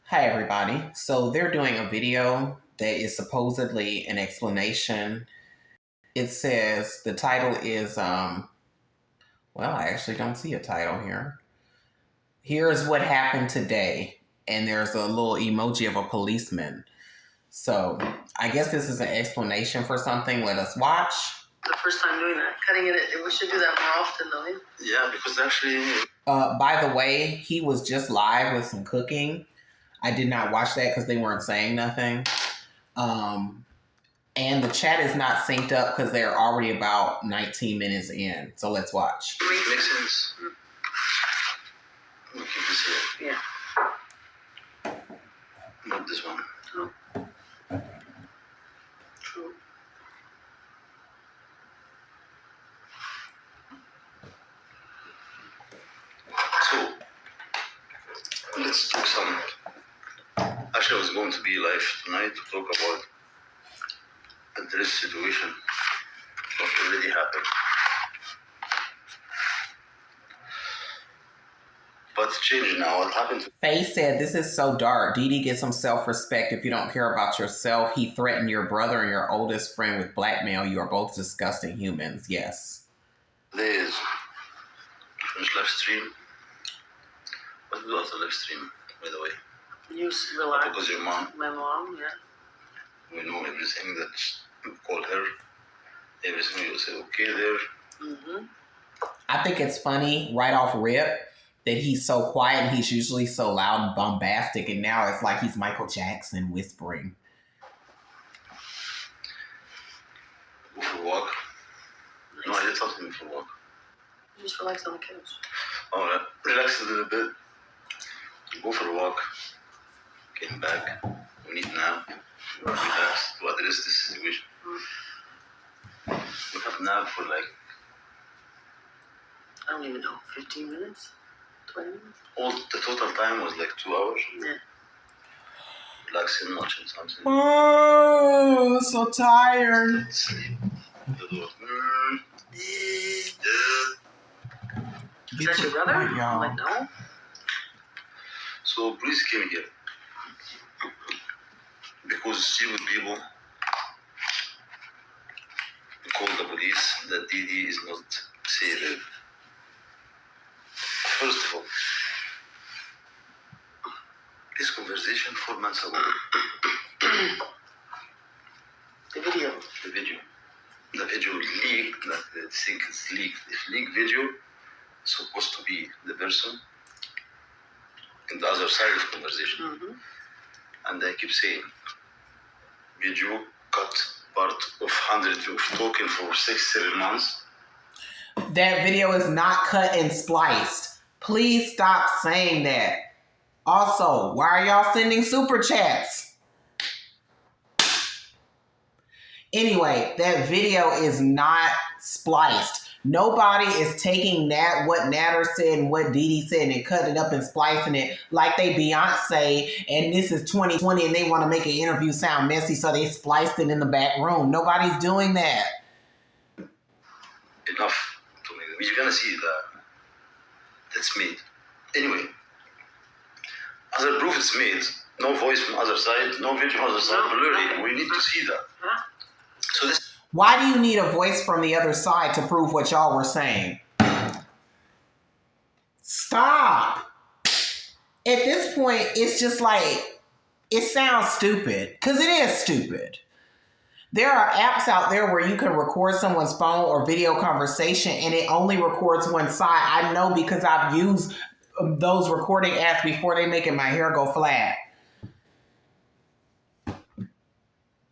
Hi, everybody. So they're doing a video that is supposedly an explanation. It says the title is, well, I actually don't see a title here. Here's what happened today. And there's a little emoji of a policeman. So I guess this is an explanation for something. Let us watch. The first time doing that, cutting it. We should do that more often, don't we? Yeah, because actually... By the way, he was just live with some cooking. I did not watch that because they weren't saying nothing. And the chat is not synced up because they're already about 19 minutes in. So let's watch. Makes sense. We'll keep this here. Yeah. Not this one. Oh. True. So, let's do some... Actually, I was going to be live tonight to talk about this situation. What already happened. But it's changed now. What happened to... Faye said, this is so dark. Didi gets some self-respect. If you don't care about yourself, he threatened your brother and your oldest friend with blackmail. You are both disgusting humans. Yes. Today is finished live stream. What do you do after live stream, by the way? You relax. Because your mom, My mom, yeah. we know everything that you call her. Everything you say, okay there. Mm-hmm. I think it's funny right off rip that he's so quiet and he's usually so loud and bombastic. And now it's like he's Michael Jackson whispering. Go for a walk. No, I did talk to him for a walk. Just relax on the couch. Oh, relax a little bit. Go for a walk. Came back. We need nap. Relax to address this situation. We have nap for like... I don't even know, 15 minutes? 20 minutes? All the total time was like 2 hours. Yeah. Relaxing, watching something. Oh, so tired. Sleep. Is that your brother? I'm y'all. like, no. So police came here because stupid people called the police that Didi is not safe. First of all, this conversation 4 months ago. The video. The video leaked. The thing is leaked. If leaked video, supposed to be the person in the other side of the conversation. Mm-hmm. And I keep saying, video cut part of 100 of talking for 6-7 months. That video is not cut and spliced. Please stop saying that. Also, why are y'all sending super chats? Anyway, that video is not spliced. Nobody is taking what Nader said and what Didi said and cutting it up and splicing it like they Beyonce and this is 2020 and they want to make an interview sound messy so they spliced it in the back room. Nobody's doing that. Enough to make them. You're gonna see that's made. Anyway, other proof it's made. No voice from other side, no video from other side, blurry. We need to see that. Huh? So this... Why do you need a voice from the other side to prove what y'all were saying? Stop. At this point, it's just like, it sounds stupid. Because it is stupid. There are apps out there where you can record someone's phone or video conversation and it only records one side. I know because I've used those recording apps before. They making my hair go flat.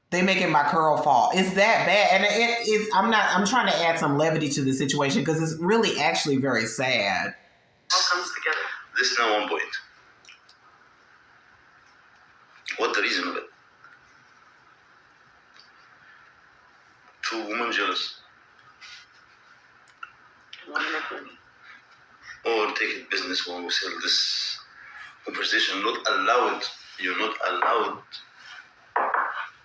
They making my curl fall. It's that bad. And it is, I'm trying to add some levity to the situation because it's really actually very sad. All comes together. This is now one point. What the reason of it? Two women jealous. One make money. Or take it business when we sell this conversation. Not allowed. You're not allowed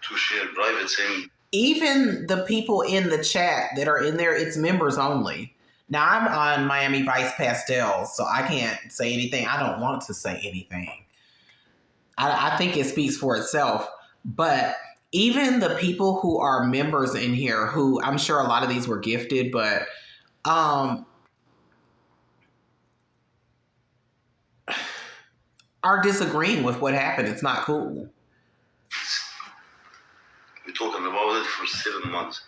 to share private thing. Even the people in the chat that are in there, it's members only. Now, I'm on Miami Vice Pastels, so I can't say anything. I don't want to say anything. I think it speaks for itself. But even the people who are members in here, who I'm sure a lot of these were gifted, but are disagreeing with what happened. It's not cool. We're talking about it for 7 months.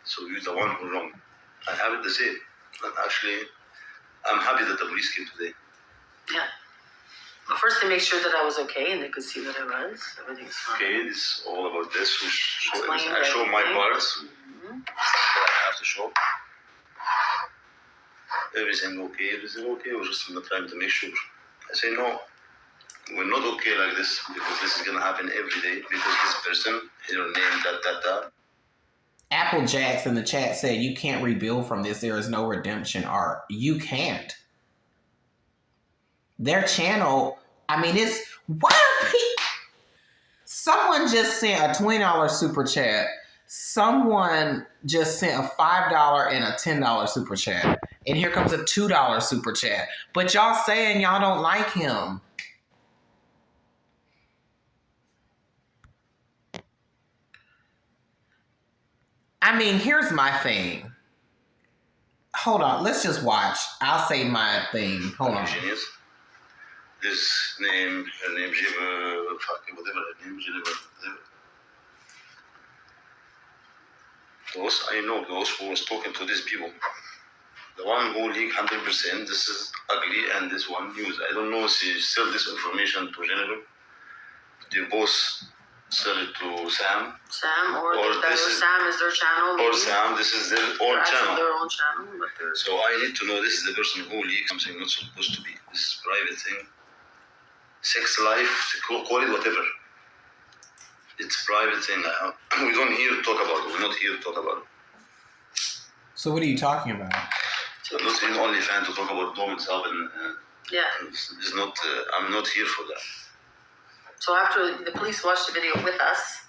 So you're the one who's wrong. I have it to say. And actually, I'm happy that the police came today. Yeah. But first they make sure that I was okay and they could see that I was. Everything's fine. Okay, this is all about this. Explain I show my everything. parts that I have to show. Everything okay. We're just trying to make sure. I say no, we're not okay like this because this is gonna happen every day because this person, her name, Apple Jacks in the chat said you can't rebuild from this. There is no redemption arc. You can't. Their channel, I mean, it's why are people? Someone just sent a $20 super chat. Someone just sent a $5 and a $10 super chat. And here comes a $2 super chat. But y'all saying y'all don't like him. I mean, here's my thing. Hold on, let's just watch. I'll say my thing. Hold on. Genius. This name, her name, whatever her name, whatever. Those, I know those who was talking to these people. The one who leaked 100%, this is ugly, and this one news. I don't know if she sell this information to General. They both sell it to Sam. Sam, or this is, Sam is their channel. Or maybe. Sam, this is their own channel. Their own channel, but they're... So I need to know this is the person who leaked something not supposed to be. This is private thing. Sex life, call it whatever. It's private thing. We don't here to talk about it. We're not here to talk about it. So what are you talking about? I'm not an only fan to talk about Dom itself, and yeah, it's not. I'm not here for that. So after the police watched the video with us,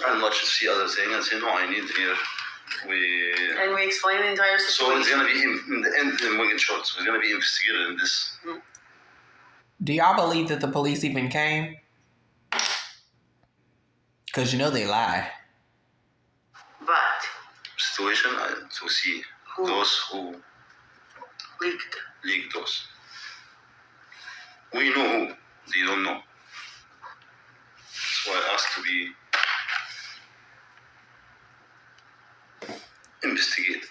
and watch see other thing and say no, I need here. And we explain the entire situation. So it's gonna be in the end. In Wigan Shorts, we're gonna be investigated in this. Do y'all believe that the police even came? Because you know they lie. But situation to see those who leaked those. We know who. They don't know. That's why I asked to be investigated.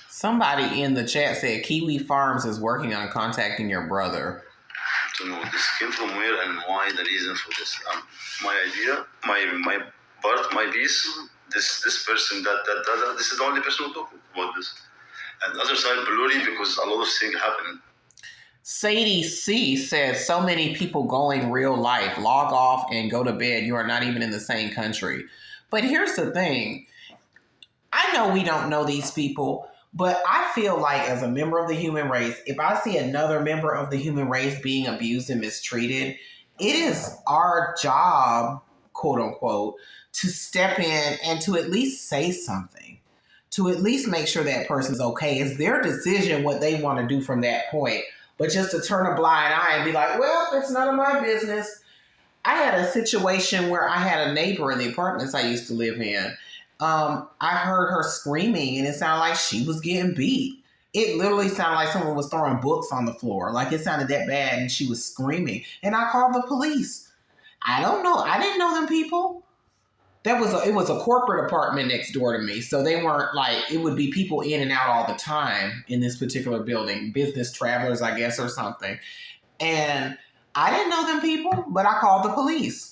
Somebody in the chat said Kiwi Farms is working on contacting your brother. To know this came from where and why the reason for this. My idea, my part, my piece. This person, that. This is the only person who talks about this. And the other side, blurry because a lot of things happen. Sadie C says so many people going real life. Log off and go to bed. You are not even in the same country. But here's the thing. I know we don't know these people, but I feel like as a member of the human race, if I see another member of the human race being abused and mistreated, it is our job, quote unquote, to step in and to at least say something, to at least make sure that person's okay. It's their decision what they want to do from that point. But just to turn a blind eye and be like, well, it's none of my business. I had a situation where I had a neighbor in the apartments I used to live in. I heard her screaming and it sounded like she was getting beat. It literally sounded like someone was throwing books on the floor. Like it sounded that bad and she was screaming. And I called the police. I don't know. I didn't know them people. It was a corporate apartment next door to me. So they weren't like, it would be people in and out all the time in this particular building. Business travelers, I guess, or something. And I didn't know them people, but I called the police.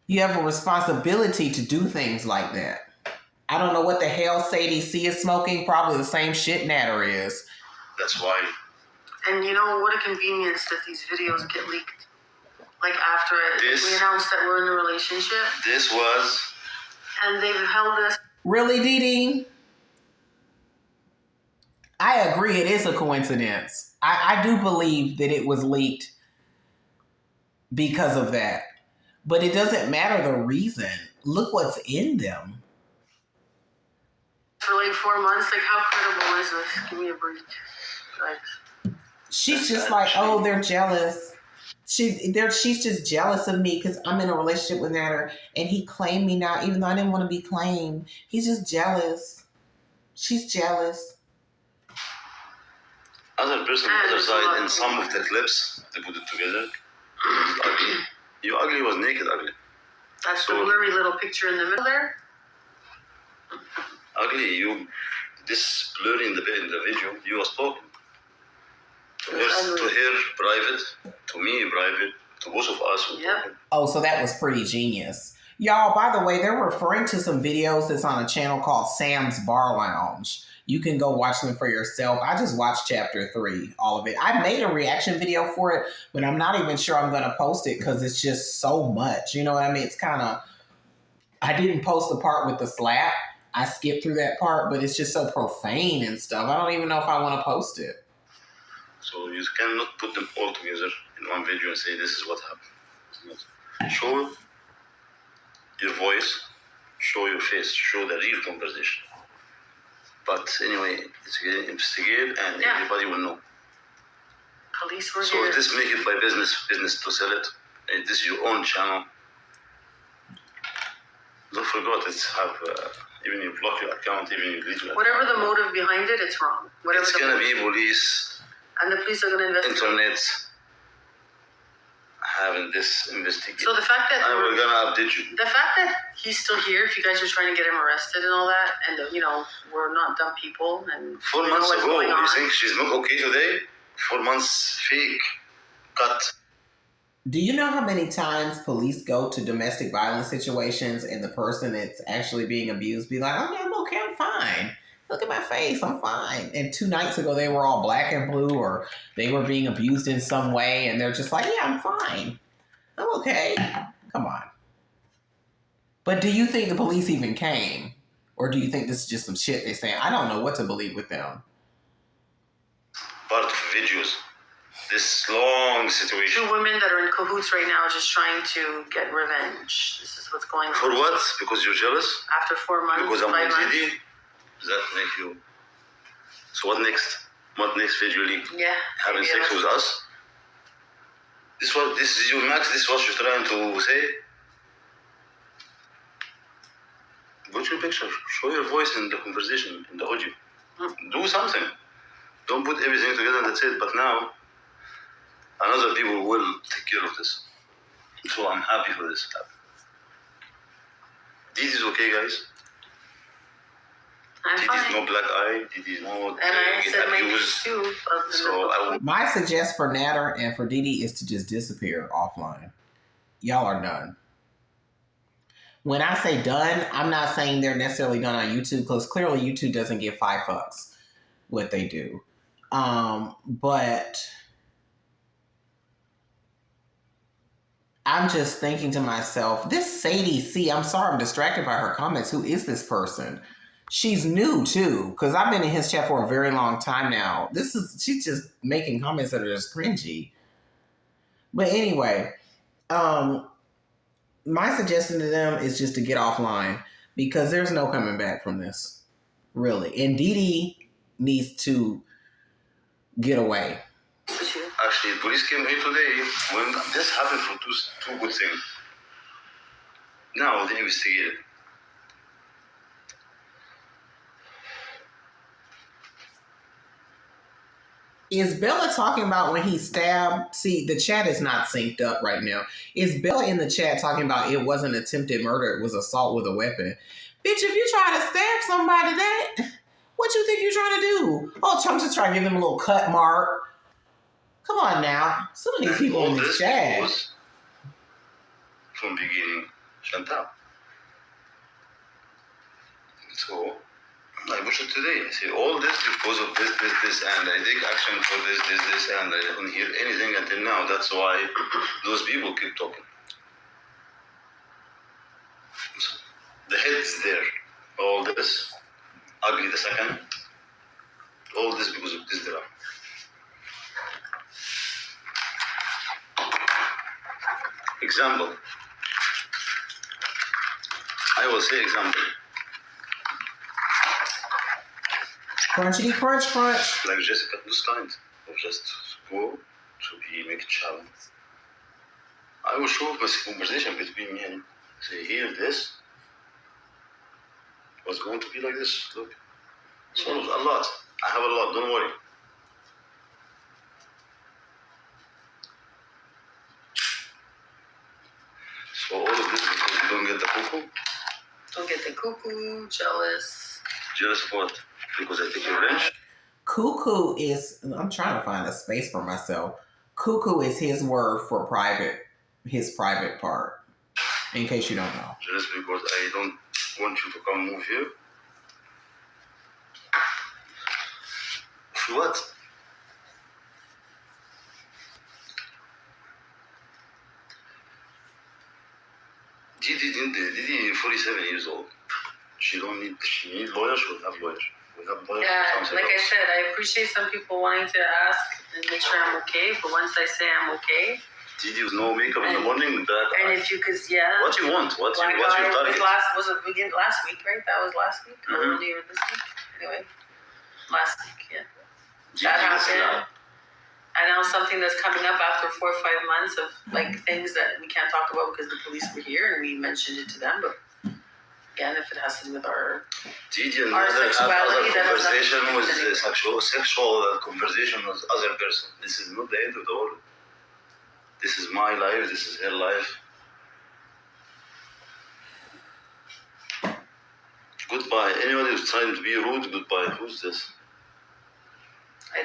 You have a responsibility to do things like that. I don't know what the hell Sadie C is smoking. Probably the same shit Nader is. That's why. And you know, what a convenience that these videos get leaked. Like after we announced that we're in a relationship. This was. And they've held us. Really, Dee Dee? I agree it is a coincidence. I do believe that it was leaked because of that. But it doesn't matter the reason. Look what's in them. For like 4 months, like how credible is this? Give me a break. Like, she's just like, oh, they're jealous. She's just jealous of me because I'm in a relationship with Nader and he claimed me now, even though I didn't want to be claimed. He's just jealous. She's jealous. Other person, other side, in some of the clips, they put it together. Ugly. You ugly was naked ugly. That's the blurry little picture in the middle there. Ugly, you. This blurry in the video, you was talking. To her private, to me private, to both of us. Yep. Oh, so that was pretty genius. Y'all, by the way, they're referring to some videos that's on a channel called Sam's Bar Lounge. You can go watch them for yourself. I just watched chapter 3, all of it. I made a reaction video for it, but I'm not even sure I'm going to post it because it's just so much. You know what I mean? It's kind of... I didn't post the part with the slap. I skipped through that part, but it's just so profane and stuff. I don't even know if I want to post it. So you cannot put them all together in one video and say this is what happened. Show your voice, show your face, show the real conversation. But anyway, it's getting investigated and everybody will know. Police were so here. So this make it by business to sell it. And this is your own channel. Don't forget, it's have even you block your account, even you delete your whatever the motive behind it, it's wrong. Whatever it's gonna be police. And the police are gonna investigate. Internet having this investigation. So the fact that we're gonna update you. The fact that he's still here, if you guys are trying to get him arrested and all that, and we're not dumb people, and 4 months ago, you think she's not okay today? 4 months fake cut. Do you know how many times police go to domestic violence situations and the person that's actually being abused be like, "Oh, yeah, I'm okay, I'm fine. Look at my face, I'm fine." And 2 nights ago, they were all black and blue, or they were being abused in some way, and they're just like, "Yeah, I'm fine. I'm okay." Come on. But do you think the police even came? Or do you think this is just some shit they're saying? I don't know what to believe with them. Part of videos. This long situation. 2 women that are in cahoots right now just trying to get revenge. This is what's going on. For what? Because you're jealous? After 4 months, because I'm 5 months. Does that make you... So what next? What next video leak? Yeah. Having sex with us? This is your max? This is what you're trying to say? Put your picture. Show your voice in the conversation, in the audio. Do something. Don't put everything together and that's it. But now, another people will take care of this. So I'm happy for this to happen. This is okay, guys. I'm fine. It is no black eye. It is no and I said abuse. Too, so my suggestion for Nader and for Didi is to just disappear offline. Y'all are done. When I say done, I'm not saying they're necessarily done on YouTube, because clearly YouTube doesn't give 5 fucks what they do. But I'm just thinking to myself, this Sadie C, I'm sorry, I'm distracted by her comments. Who is this person? She's new too, because I've been in his chat for a very long time now. She's just making comments that are just cringy. But anyway, my suggestion to them is just to get offline, because there's no coming back from this, really. And Didi needs to get away. Actually, police came here today when this happened for two good things. Now they investigated. Is Bella talking about when he stabbed? See, the chat is not synced up right now. Is Bella in the chat talking about it wasn't attempted murder, it was assault with a weapon? Bitch, if you try to stab somebody, what you think you're trying to do? Oh, Trump's just trying to give them a little cut mark. Come on now. Some of these people in this chat. Was from beginning, Chantal. So I watched it today. I said all this because of this, and I take action for this, and I don't hear anything until now. That's why those people keep talking. So the head is there. All this, ugly the second. All this because of this drama. Example. I will say example. Crunchity crunch crunch. Like Jessica, this kind of just go to be make a challenge. I will show a conversation between me and you. Say, here, this was going to be like this. Look. So, a lot. I have a lot, don't worry. So, all of this because you don't get the cuckoo? Don't get the cuckoo, jealous. Jealous of what? Because I take your range? Cuckoo is, I'm trying to find a space for myself. Cuckoo is his word for private, his private part, in case you don't know. Just because I don't want you to come move here. For what? Didi 47 years old. She needs lawyers, she will have lawyers. We have lawyers. Yeah, like I said, I appreciate some people wanting to ask and make sure I'm okay, but once I say I'm okay. Didi with no makeup in the morning, that. And if you could, yeah. What you want? What's your target? Was it last week, right? That was last week? Or earlier this week? Anyway. Last week, yeah. That happened. And now something that's coming up after 4 or 5 months of like things that we can't talk about because the police were here and we mentioned it to them. But again, if it has to do with our sexuality, that conversation was sexual conversation with other person. This is not the end of the world. This is my life. This is her life. Goodbye. Anybody who's trying to be rude, goodbye. Who's this? I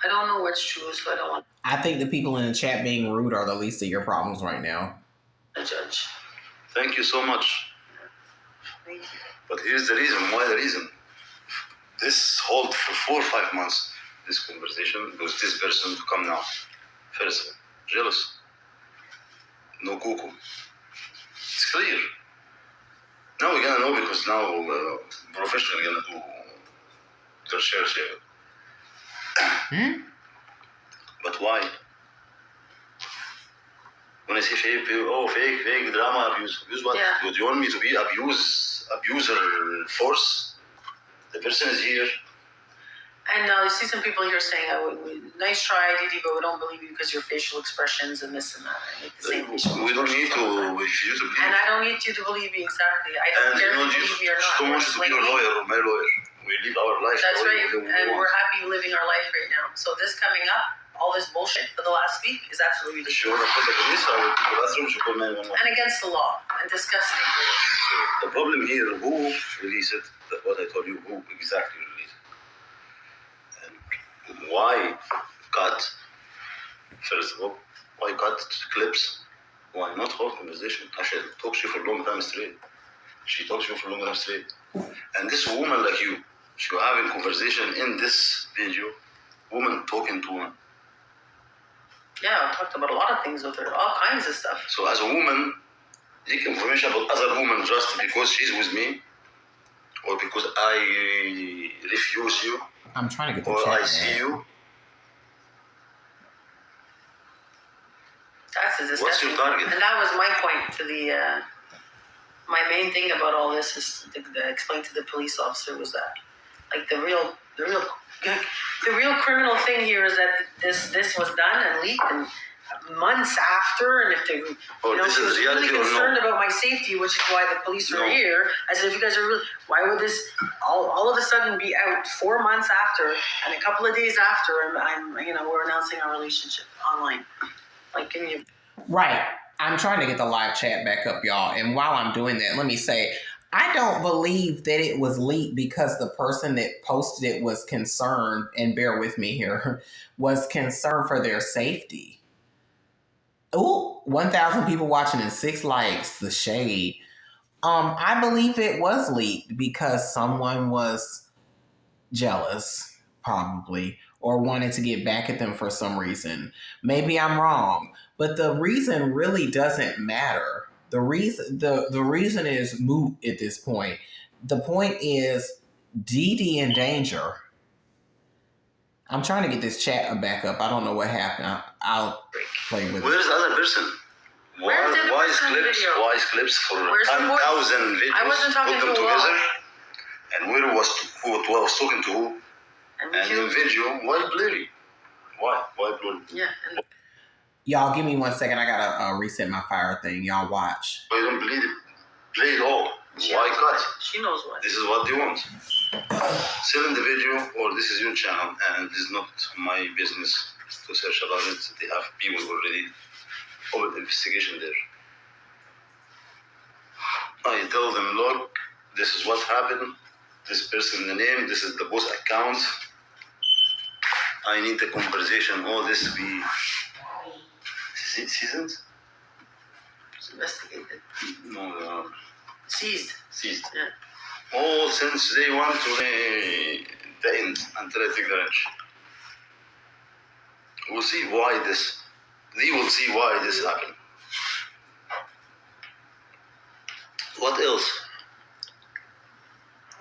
don't know what's true, so I don't want I think the people in the chat being rude are the least of your problems right now. to judge. Thank you so much. Thank you. But here's the reason. Why the reason? This hold for 4 or 5 months, this conversation, because this person to come now. First of all, jealous. No cuckoo. It's clear. Now we're gonna know because now professional gonna do the research here. But why? When I say fake, fake drama, abuse what? Yeah. Do you want me to be abuser force? The person is here. And now you see some people here saying, nice try, Didi, but we don't believe you because your facial expressions and this and that. I make the same facial We don't need to refuse to believe. And I don't need you to believe me, exactly. I don't care if you believe me or not. Don't want you to be your lawyer or my lawyer. We live our life. That's right, and we're happy living our life right now. So this coming up, all this bullshit for the last week is absolutely ridiculous. She want to call the police, I will go to the bathroom, she call 911. And against the law, and disgusting. So the problem here, who released it? What I told you, who exactly released it? And why cut? First of all, why cut clips? Why not whole conversation? Actually, talk to you for a long time straight. She talks to you for a long time straight. And this woman like you, she having conversation in this video, woman talking to woman. Yeah, I talked about a lot of things with her, all kinds of stuff. So as a woman, leak information about other women just because she's with me, or because I refuse you, I'm trying to get the or chat. I see you. That's a disgusting. What's your target? And that was my point to the. My main thing about all this is to explain to the police officer was that, like the real criminal thing here is that this was done and leaked and months after, and if they, she was really concerned about my safety, which is why the police are here. I said, if you guys are really, why would this all of a sudden be out 4 months after and a couple of days after, and we're announcing our relationship online? Like, can you? Right. I'm trying to get the live chat back up, y'all. And while I'm doing that, let me say, I don't believe that it was leaked because the person that posted it was concerned, and bear with me here, was concerned for their safety. Ooh, 1,000 people watching and 6 likes, the shade. I believe it was leaked because someone was jealous, probably, or wanted to get back at them for some reason. Maybe I'm wrong, but the reason really doesn't matter. The reason is moot at this point. The point is Didi in danger. I'm trying to get this chat back up. I don't know what happened. I'll play with it. Where's the other person? Why is clips for 10,000 videos? I wasn't talking put them to together. And who was talking to who? And in video, why blurry? Why blurry? Yeah. Y'all, give me 1 second. I gotta reset my fire thing. Y'all watch. I don't believe it. Play it all. Why cut? She knows what. This is what they want. Sell in the video, or this is your channel, and this is not my business to search about it. They have people already open investigation there. I tell them, look, this is what happened. This person, the name, this is the boss account. I need the conversation. All this to be seasons? Investigated. No, Seized. Yeah. All since day one to the end until I take the wrench. We'll see why this. They will see why this happened. What else?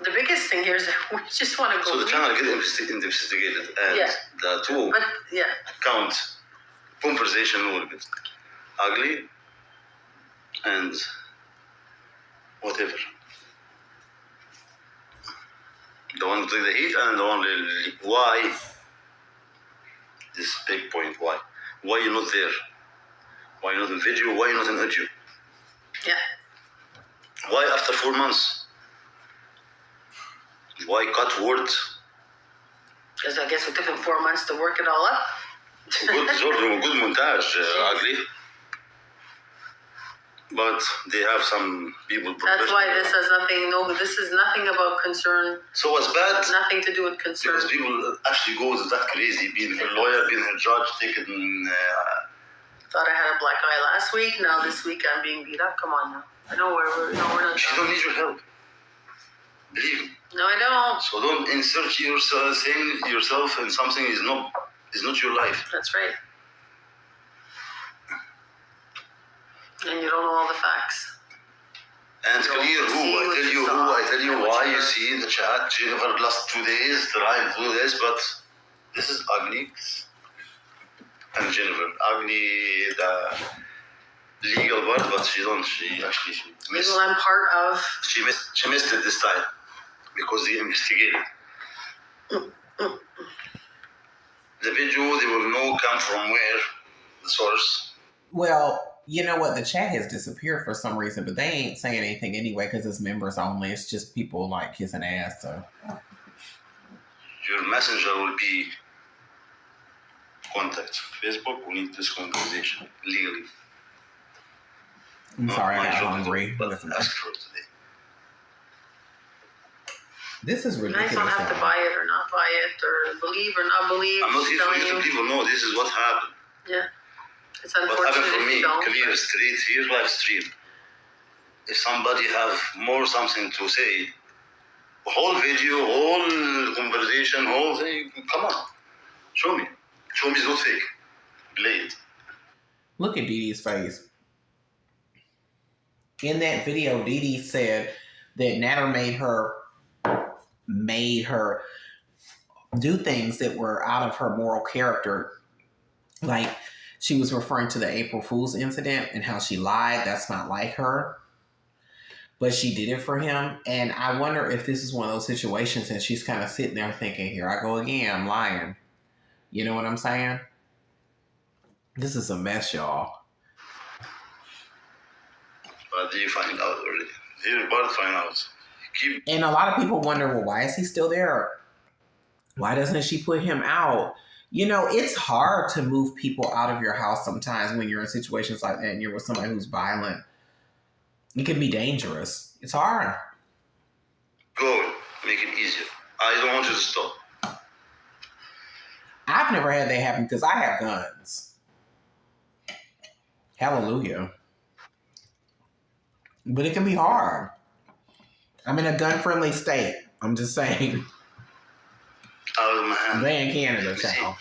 The biggest thing here is that we just want to go. So the channel get investigated, and the two account conversation will get ugly and whatever. The one to take the heat and the one why this big point, why you're not there, why you're not in video, why you're not in audio, why after 4 months, why cut words? Because I guess it took them 4 months to work it all up. good montage, ugly. But they have some people. That's why this has nothing. No, this is nothing about concern. So what's bad? Nothing to do with concern. Because people actually go that crazy, being her lawyer, being her judge, taking. Thought I had a black eye last week. Now this week I'm being beat up. Come on now. I know we're not. She don't need your help. Believe me. No, I don't. So don't insert yourself, saying yourself in something is not your life. That's right. And you don't know all the facts. And clear I tell you why you see in the chat, Jennifer last 2 days trying to do this, but this is ugly. And Jennifer, ugly, the legal part, but she actually missed. Legal, I'm part of. She missed it this time because they investigated. The video, they will know come from where, the source. Well, you know what? The chat has disappeared for some reason, but they ain't saying anything anyway because it's members only. It's just people like kissing ass. So your messenger will be contact. Facebook, we need this conversation legally. I'm sorry, I got hungry. But ask for it today. This is ridiculous. I don't have to buy it or not buy it or believe or not believe. I'm not here for you to people know this is what happened. Yeah. It's unfortunate what happened for me, if you don't. clear, straight here, live stream. If somebody have more something to say, whole video, whole conversation, whole thing, come on. Show me. Show me it's not fake. Play it. Look at Dee Dee's face. In that video, Dee Dee said that Nader made her do things that were out of her moral character. Like, she was referring to the April Fool's incident and how she lied. That's not like her. But she did it for him. And I wonder if this is one of those situations and she's kind of sitting there thinking, here I go again, I'm lying. You know what I'm saying? This is a mess, y'all. But you find out already. You're about to find out. And a lot of people wonder, well, why is he still there? Why doesn't she put him out? You know, it's hard to move people out of your house sometimes when you're in situations like that and you're with somebody who's violent. It can be dangerous. It's hard. Go. Make it easier. I don't want you to stop. I've never had that happen because I have guns. Hallelujah. But it can be hard. I'm in a gun-friendly state. I'm just saying. Out of my hand. They in Canada, child.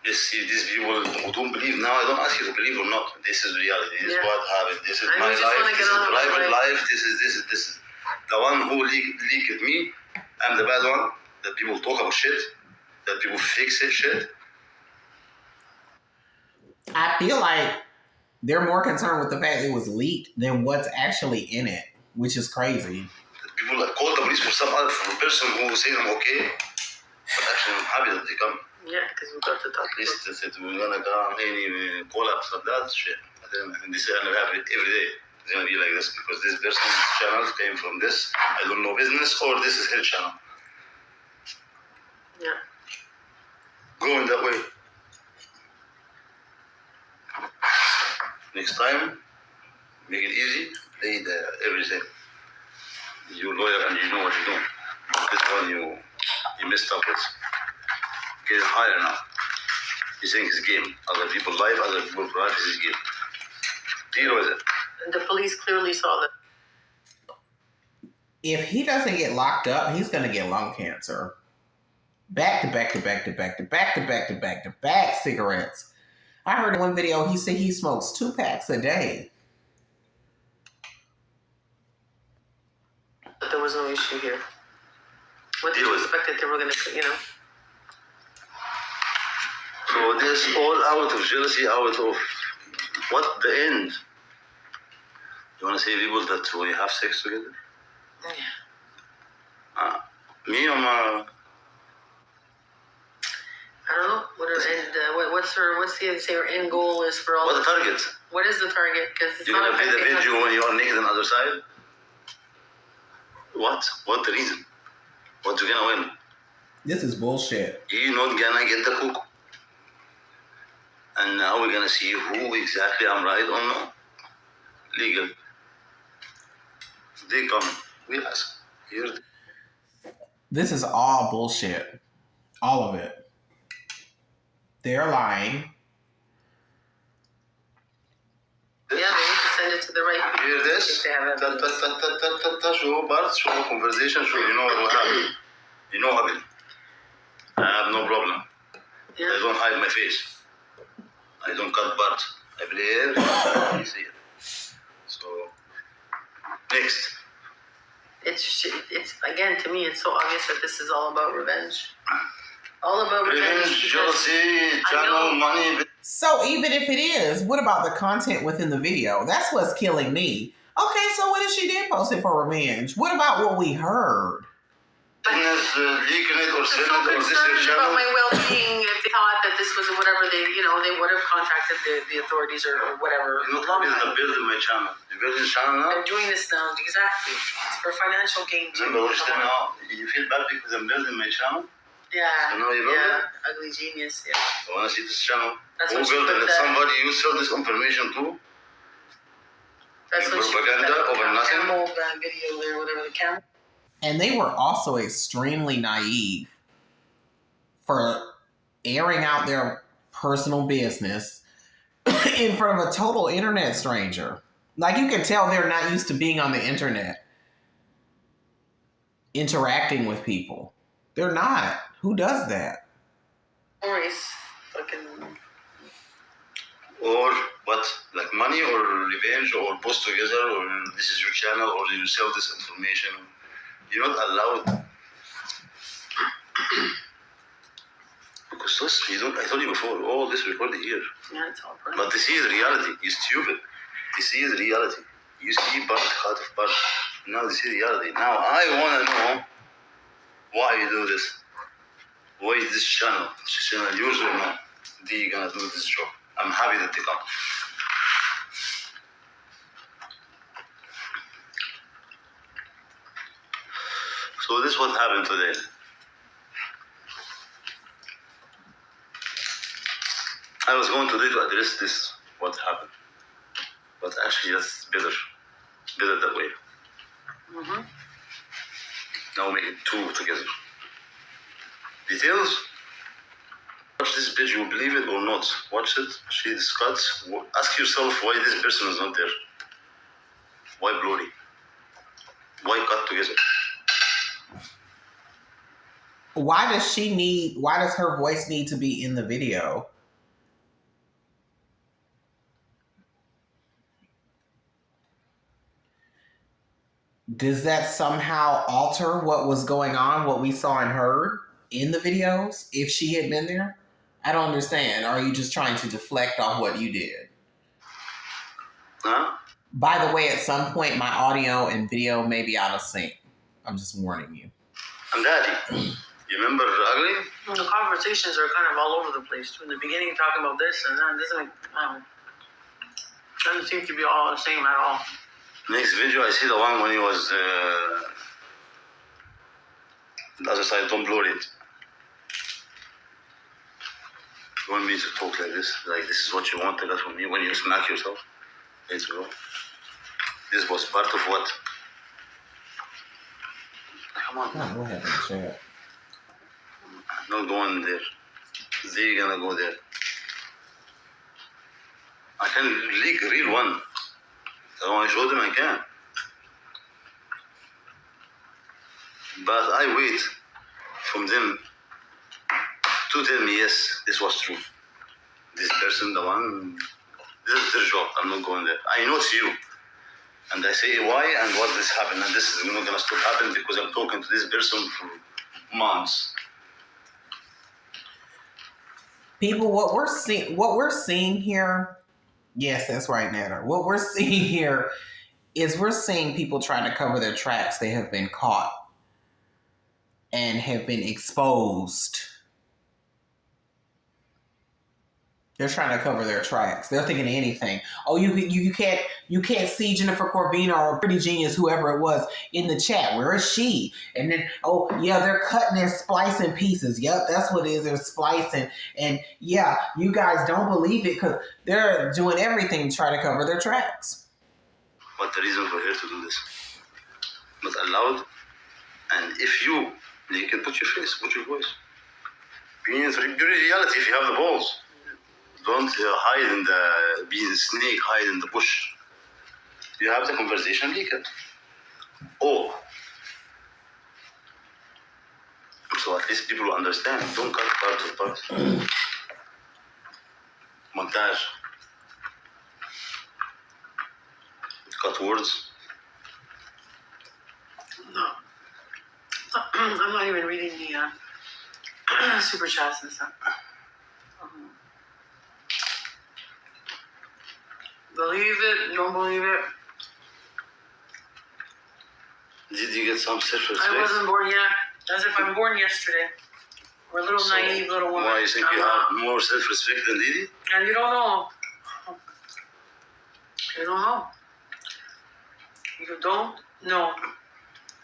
These people who don't believe now, I don't ask you to believe or not. This is reality. This is what happened. This is my life. This is private life. This is the one who leaked me. I'm the bad one. That people talk about shit. That people fix it shit. I feel like they're more concerned with the fact it was leaked than what's actually in it, which is crazy. People that call the police for some other person who say I'm okay. But actually, I'm happy that they come. Yeah, because we got to talk. At least they said we're gonna come any collapse of that shit. And they say I'm gonna have it every day. It's gonna be like this because this person's channel came from this. I don't know business or this is her channel. Yeah. Going that way. Next time, make it easy. Lay everything. You're a lawyer and you know what you're doing. This one you messed up with. Get higher now. He's saying his game. Other people's life, other people's life is his game. Deal with it. And the police clearly saw that. If he doesn't get locked up, he's going to get lung cancer. Back to back cigarettes. I heard in one video he said he smokes 2 packs a day. But there was no issue here. What did you expect that they were going to, So this all out of jealousy, out of what the end? You want to say people that we have sex together? Yeah. Me, I'm I don't know. What's her end goal is for all? What's the target? What is the target? Because you're gonna play the video when you are naked on the other side. What? What the reason? What you gonna win? This is bullshit. You're not gonna get the cook. And now we're gonna see who exactly I'm right or not. Legal. They come. We ask. Here. This is all bullshit. All of it. They're lying. Yeah, they need to send it to the right people. Hear this? Show Bart, show conversation, show you know what will happen. You know what I mean? I have no problem. Yeah. I don't hide my face. I don't cut Bart. I play everything. You see it. So, next. It's again, to me, it's so obvious that this is all about revenge. All about revenge. Jealousy, channel, money. So even if it is, what about the content within the video? That's what's killing me. Okay, so what if she did post it for revenge? What about what we heard? Leaking it or so selling it or this concerned channel. about my well-being if they thought that this was whatever they would have contacted the authorities or whatever. You're not building my channel. You're building the channel now? I'm doing this now, exactly. It's for financial gain too. Remember what you said now? You feel bad because I'm building my channel? Yeah. So now you build it? Ugly genius, yeah. I want to see this channel. That's Who what built it? put Somebody you sell this information to? That's what propaganda over nothing? camel video there, whatever the camel. And they were also extremely naive for airing out their personal business in front of a total internet stranger. Like, you can tell they're not used to being on the internet, interacting with people. They're not. Who does that? Stories. Fucking. Or what? Like money or revenge or both together or this is your channel or you sell this information. You're not allowed. Because this, I told you before, all this recorded here. Yeah, it's all perfect. But this is reality. You're stupid. This is reality. You see part out of part. Now this is reality. Now I want to know why you do this. Why is this channel? This channel yours or not? They gonna do this job. I'm happy that they come. So this is what happened today. I was going today to address this, what happened. But actually that's better. Better that way. Mm-hmm. Now make it 2 together. Details? Watch this page, you believe it or not. Watch it, see the cuts. Ask yourself why this person is not there. Why blurry? Why cut together? Why does her voice need to be in the video? Does that somehow alter what was going on, what we saw and heard in the videos, if she had been there? I don't understand. Or are you just trying to deflect off what you did? Huh? By the way, at some point, my audio and video may be out of sync. I'm just warning you. I'm daddy. You remember Ugly? The conversations are kind of all over the place. In the beginning, talking about this and that, doesn't seem to be all the same at all. Next video, I see the one when he was the other side. Don't blow it. You want me to talk like this? Like this is what you want to get from me when you smack yourself? Let's go. This was part of what? Come on. Oh, what happened, chat? Not going there. They're gonna go there. I can leak a real one. I want to show them I can. But I wait from them to tell me, yes, this was true. This person, the one, this is their job. I'm not going there. I know it's you. And I say why and what this happened. And this is not going to stop happening because I'm talking to this person for months. People, what we're seeing here, yes, that's right, Nader. What we're seeing here is we're seeing people trying to cover their tracks. They have been caught and have been exposed. They're trying to cover their tracks. They're thinking of anything. Oh, you can't see Jennifer Corvina or Pretty Genius, whoever it was, in the chat. Where is she? And then, oh yeah, they're cutting, they're splicing pieces. Yep, that's what it is. They're splicing. And yeah, you guys don't believe it because they're doing everything to try to cover their tracks. What's the reason for her to do this? Not allowed. And if you can put your face, put your voice. Be in reality if you have the balls. Don't hide in the, be a snake, hide in the bush. You have the conversation, leak it. Oh. So at least people understand. Don't cut part of part. Montage. Cut words. No. I'm not even reading the super chats and stuff. Believe it, don't believe it. Did you get some self-respect? I wasn't born yet. As if I'm born yesterday. We're a little naive little woman. Why you think you have more self-respect than Didi? And you don't know. You don't know. You don't know.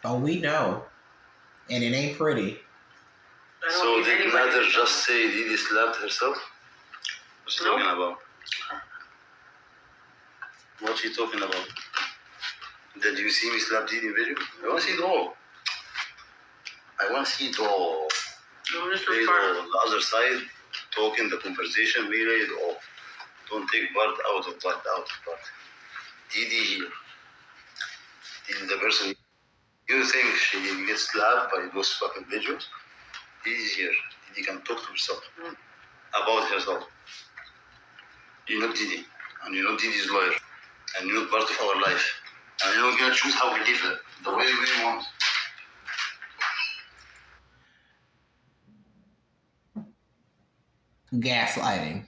Oh, we know. And it ain't pretty. So did Nader just say Didi slapped herself? What's she talking about? What's she talking about? Did you see me slap Didi in video? I want to see it all. I want to see it all. No, this Play was it all. The other side, talking, the conversation, we lay it all. Don't take part out of part, out of part. Didi here. Didi the person. You think she gets slapped by those fucking videos? Didi's here. Didi can talk to herself. About herself. You're not Didi. And you're not Didi's lawyer. And you're not part of our life. And you're not going to choose how we live it. The way we want. Gaslighting.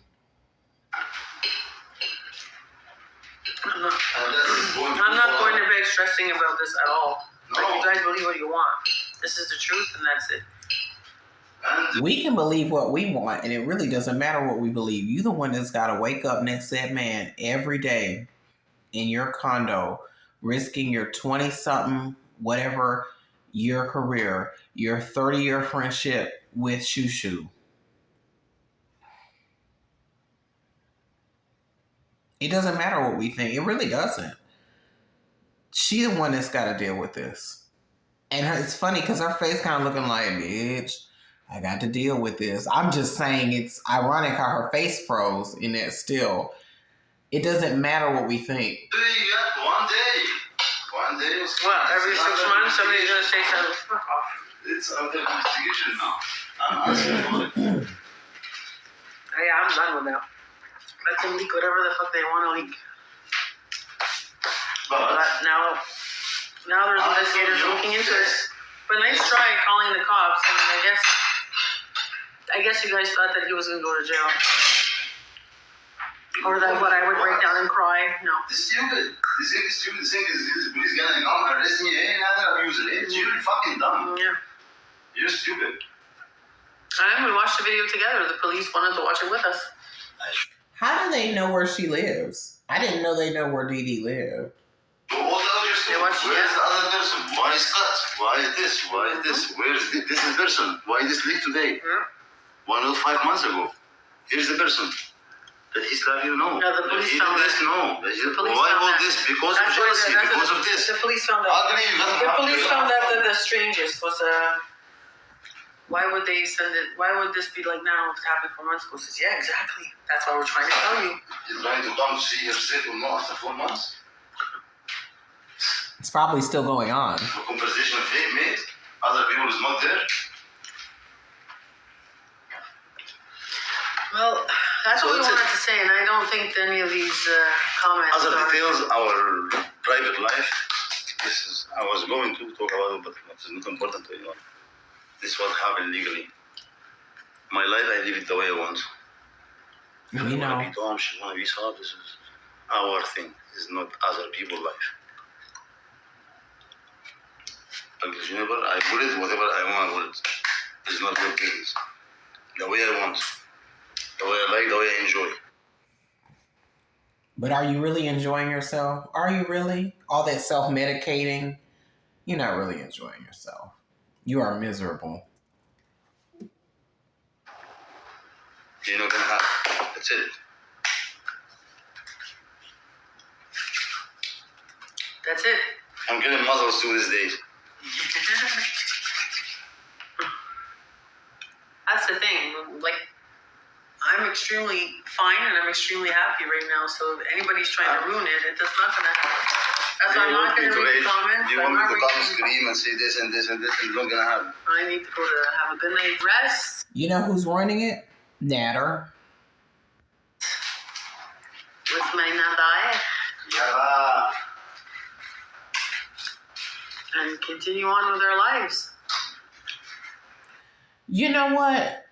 I'm not going to be stressing about this at all. No. Like, you guys believe what you want. This is the truth, and that's it. We can believe what we want, and it really doesn't matter what we believe. You're the one that's got to wake up next to that man every day in your condo, risking your 20-something, whatever, your career, your 30-year friendship with Shushu. It doesn't matter what we think. It really doesn't. She's the one that's got to deal with this. And it's funny because her face kind of looking like, bitch, I got to deal with this. I'm just saying it's ironic how her face froze in that still. It doesn't matter what we think. One day. Well, every 6 months somebody's going to say something. Fuck off. It's under investigation now. I'm asking for it. Yeah, I'm done with that. Let them leak whatever the fuck they want to leak. But now there's investigators looking into it. But nice try calling the cops. I mean, I guess you guys thought that he was going to go to jail. Or that what I would break down and cry. No. It's stupid. This thing is stupid. This thing is the police gonna come arrest me. Hey, another abuser. Hey, you're fucking dumb. Yeah. You're stupid. And we watched the video together. The police wanted to watch it with us. How do they know where she lives? I didn't know they know where Dee Dee lived. But what else? Where's the other person? Why is cut? Why is this? Why is this? Where's this person? Why is this leaked today? Why not 5 months ago? Here's the person. That he's loving you, no. No, the police found this, no. Why all this? Because of jealousy, because of this. The police found out. The police found out that the strangest was why would they send it? Why would this be like now? If it happened 4 months ago, says yeah, exactly. That's why we're trying to tell you. You're trying to come to see yourself or not after 4 months? It's probably still going on. A conversation fake made. Other people is not there. Well, that's what we wanted to say, and I don't think any of these comments. Other details, our private life. I was going to talk about it, but it's not important to anyone. This is what happened legally. My life, I live it the way I want. We know. Be dumb, she wanna be soft. This is our thing. It's not other people's life. Because you never, I put it whatever I want to put it. It's not your business. The way I want. The way I like, the way I enjoy. But are you really enjoying yourself? Are you really? All that self-medicating? You're not really enjoying yourself. You are miserable. You're not gonna have it. That's it. That's it. I'm getting muscles to this day. That's the thing. Like, I'm extremely fine and I'm extremely happy right now. So if anybody's trying to ruin it, it's not going to happen. That's why I'm not going to read the comments. You want me to come scream and say this and this and this, and it's not going to happen. I need to go to have a good night's rest. You know who's ruining it? Nader. With my Nader. Yeah. And continue on with their lives. You know what?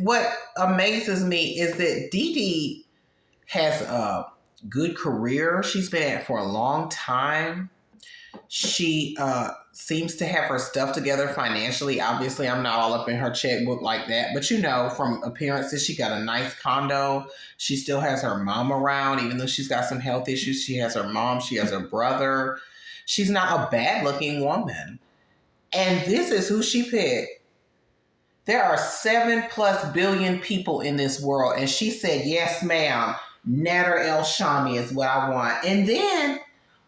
What amazes me is that Dee Dee has a good career. She's been at it for a long time. She seems to have her stuff together financially. Obviously, I'm not all up in her checkbook like that. But you know, from appearances, she got a nice condo. She still has her mom around, even though she's got some health issues. She has her mom. She has her brother. She's not a bad-looking woman. And this is who she picked. There are 7+ billion people in this world. And she said, yes, ma'am, Nader Elshamy is what I want. And then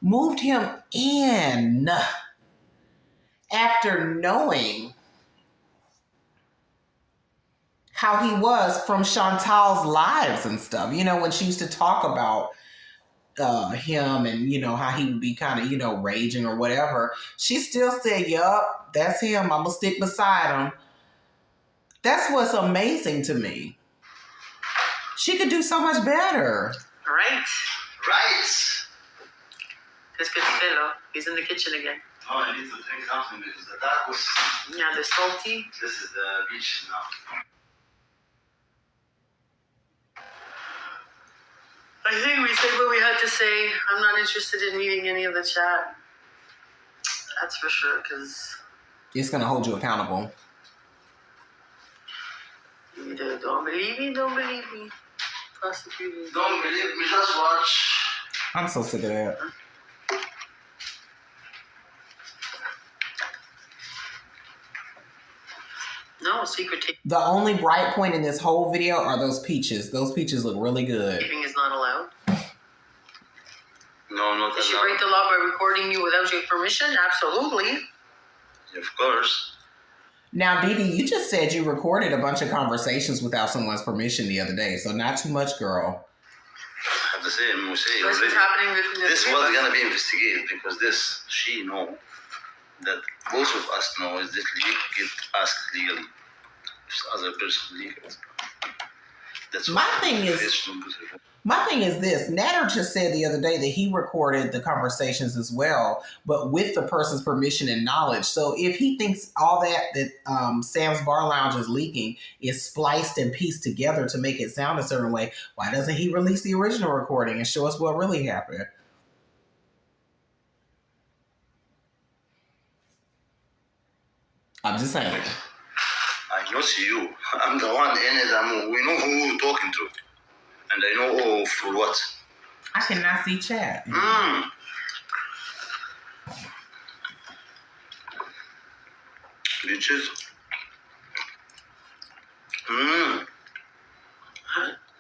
moved him in after knowing how he was from Chantal's lives and stuff. You know, when she used to talk about him and, you know, how he would be kind of, you know, raging or whatever. She still said, yup, that's him. I'm going to stick beside him. That's what's amazing to me. She could do so much better. Right. Right. This good fellow. He's in the kitchen again. Oh, I need to drink something because the dark was... Yeah, they're salty. This is the beach now. I think we said what we had to say. I'm not interested in reading any of the chat. That's for sure, because... It's going to hold you accountable. Either don't believe me, don't believe me. Prosecuting. Don't believe me, just watch. I'm so sick of that. No, secret taping The only bright point in this whole video are those peaches. Those peaches look really good. is not allowed. No, not Did she allowed. break the law by recording you without your permission? Absolutely. Of course. Now, Dee Dee, you just said you recorded a bunch of conversations without someone's permission the other day, so not too much, girl. I have to say, we say This was happening between the this three was of us. gonna be investigated because this she know that both of us know is this get asked legally. If other person legal. That's My thing is this. Nader just said the other day that he recorded the conversations as well, but with the person's permission and knowledge. So if he thinks all that Sam's Bar Lounge is leaking is spliced and pieced together to make it sound a certain way, why doesn't he release the original recording and show us what really happened? I'm just saying. I Not you. I'm the one in it. We know who we're talking to. And I know for what. I cannot see chat. Bitches.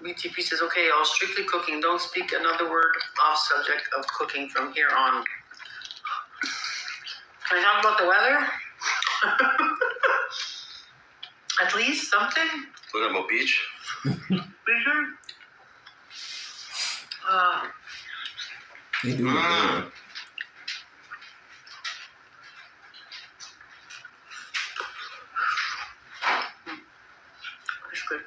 BTP says, okay, I'll strictly cooking. Don't speak another word off subject of cooking from here on. Can I talk about the weather? At least something? Talking about beach? Beacher? You do look good. It's good.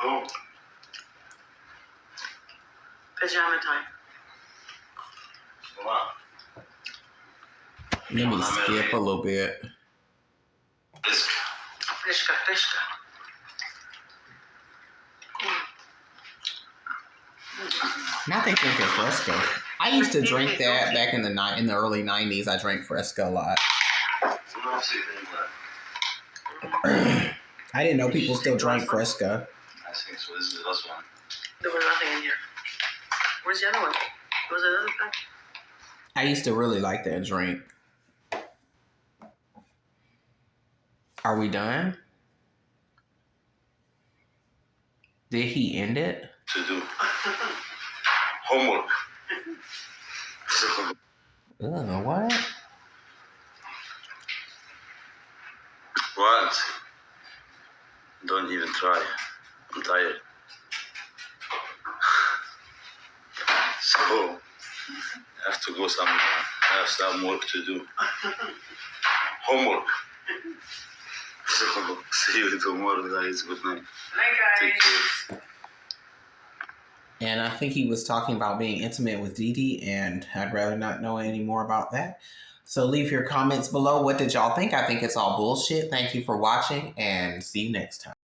Oh. Pajama time. Wow. Let me skip a little bit. Fresca, fresca. Not they drinking Fresca. I used to drink that back in the early 90s. I drank Fresca a lot. I didn't know people still drank Fresca. I think so. This is the last one. There was nothing in here. Where's the other one? Was there another pack? I used to really like that drink. Are we done? Did he end it? To do homework. What? What? Don't even try. I'm tired. So, I have to go somewhere. I have some work to do. Homework. So, see you tomorrow, guys. Good night. Hi, guys. Take care. And I think he was talking about being intimate with Dee Dee, and I'd rather not know any more about that. So leave your comments below. What did y'all think? I think it's all bullshit. Thank you for watching, and see you next time.